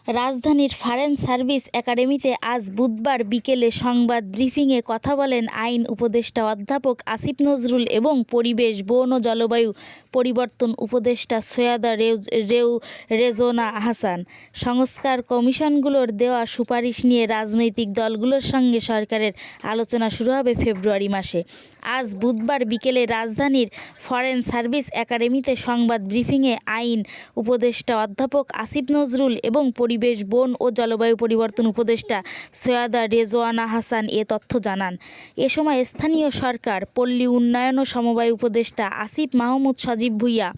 রাজধানীর foreign service একাডেমিতে আজ বুধবার বিকেলে সংবাদ ব্রিফিংয়ে কথা বলেন আইন উপদেষ্টা অধ্যাপক আসিফ নজরুল এবং পরিবেশ, বন ও জলবায়ু পরিবর্তন উপদেষ্টা সৈয়দা রেজওয়ানা হাসান। সংস্কার কমিশনগুলোর দেওয়া সুপারিশ নিয়ে রাজনৈতিক দলগুলোর সঙ্গে সরকারের আলোচনা শুরু হবে ফেব্রুয়ারি মাসে। আজ বুধবার বিকেলে রাজধানীর ফরেন সার্ভিস একাডেমিতে সংবাদ ব্রিফিংয়ে আইন উপদেষ্টা অধ্যাপক আসিফ নজরুল এবং পরিবেশ, বন ও জলবায়ু পরিবর্তন উপদেষ্টা সৈয়দা রেজওয়ানা হাসান এ তথ্য জানান। এ সময় স্থানীয় সরকার, পল্লী উন্নয়ন ও সমবায় উপদেষ্টা আসিফ মাহমুদ সজীব ভূঁইয়া,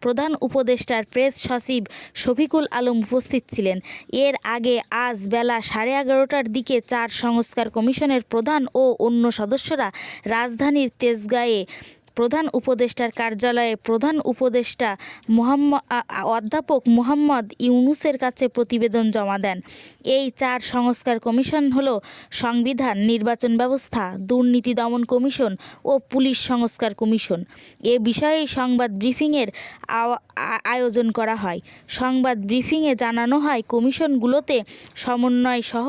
প্রধান উপদেষ্টার প্রেস সচিব শফিকুল আলম উপস্থিত ছিলেন। এর আগে আজ বেলা 11:30টার দিকে 4 সংস্কার কমিশনের প্রধান ও অন্য সদস্যরা রাজধানীর তেজগাঁয়ে প্রধান উপদেষ্টার কার্যালয়ে প্রধান উপদেষ্টা অধ্যাপক মোহাম্মদ ইউনূসের কাছে প্রতিবেদন জমা দেন। এই 4 সংস্কার কমিশন হলো সংবিধান, নির্বাচন ব্যবস্থা, দুর্নীতি দমন কমিশন ও পুলিশ সংস্কার কমিশন। এ বিষয়ে সংবাদ ব্রিফিংয়ের আয়োজন করা হয়। সংবাদ ব্রিফিংয়ে জানানো হয়, কমিশনগুলোতে সমন্বয় সহ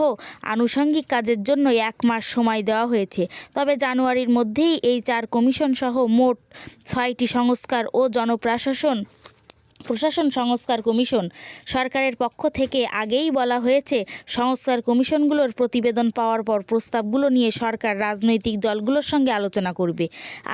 আনুষঙ্গিক কাজের জন্য 1 মাস সময় দেওয়া হয়েছে। তবে জানুয়ারির মধ্যেই এই 4 কমিশন সহ মোট 6টি সংস্কার ও প্রশাসন সংস্কার কমিশন। সরকারের পক্ষ থেকে আগেই বলা হয়েছে, সংস্কার কমিশনগুলোর প্রতিবেদন পাওয়ার পর প্রস্তাবগুলো নিয়ে সরকার রাজনৈতিক দলগুলোর সঙ্গে আলোচনা করবে।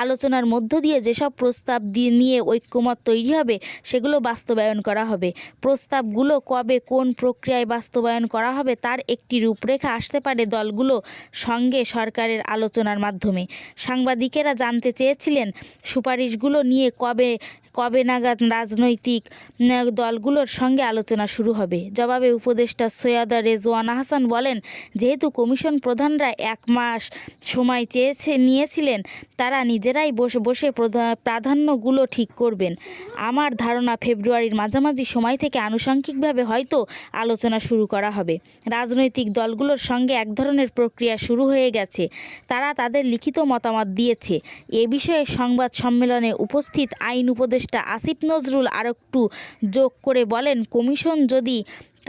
আলোচনার মধ্য দিয়ে যেসব প্রস্তাব নিয়ে ঐক্যমত তৈরি হবে সেগুলো বাস্তবায়ন করা হবে। প্রস্তাবগুলো কবে কোন প্রক্রিয়ায় বাস্তবায়ন করা হবে তার একটি রূপরেখা আসতে পারে দলগুলো সঙ্গে সরকারের আলোচনার মাধ্যমে। সাংবাদিকেরা জানতে চেয়েছিলেন, সুপারিশগুলো নিয়ে কবে নাগাদ রাজনৈতিক দলগুলোর সঙ্গে আলোচনা শুরু হবে। জবাবে উপদেষ্টা সৈয়দা রেজওয়ানা হাসান বলেন, যেহেতু কমিশন প্রধানরা 1 মাস সময় নিয়েছিলেন, তারা নিজেরাই বসে প্রাধান্যগুলো ঠিক করবেন। আমার ধারণা ফেব্রুয়ারির মাঝামাঝি সময় থেকে আনুষঙ্গিকভাবে হয়তো আলোচনা শুরু করা হবে। রাজনৈতিক দলগুলোর সঙ্গে এক ধরনের প্রক্রিয়া শুরু হয়ে গেছে, তারা তাদের লিখিত মতামত দিয়েছে। এ বিষয়ে সংবাদ সম্মেলনে উপস্থিত আইন উপদেষ্টা আসিফ নজরুল আরেকটু যোগ করে বলেন, কমিশন যদি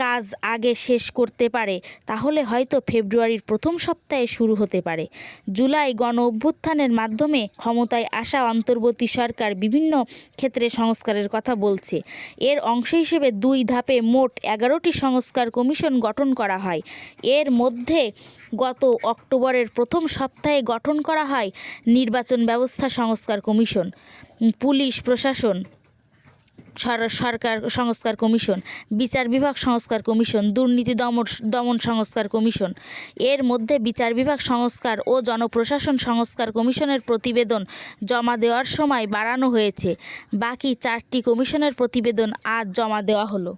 কাজ আগে শেষ করতে পারে তাহলে হয়তো ফেব্রুয়ারির প্রথম সপ্তাহে শুরু হতে পারে। জুলাই গণ অভ্যুত্থানের মাধ্যমে ক্ষমতায় আসা অন্তর্বর্তী সরকার বিভিন্ন ক্ষেত্রে সংস্কারের কথা বলছে। এর অংশ হিসেবে 2 ধাপে মোট 11টি সংস্কার কমিশন গঠন করা হয়। এর মধ্যে গত অক্টোবরের প্রথম সপ্তাহে গঠন করা হয় নির্বাচন ব্যবস্থা সংস্কার কমিশন, পুলিশ প্রশাসন সরকার সংস্কার কমিশন, বিচার বিভাগ সংস্কার কমিশন, দুর্নীতি দমন সংস্কার কমিশন। এর মধ্যে বিচার বিভাগ সংস্কার ও জনপ্রশাসন সংস্কার কমিশনের প্রতিবেদন জমা দেওয়ার সময় বাড়ানো হয়েছে। বাকি 4টি কমিশনের প্রতিবেদন আজ জমা দেওয়া হলো।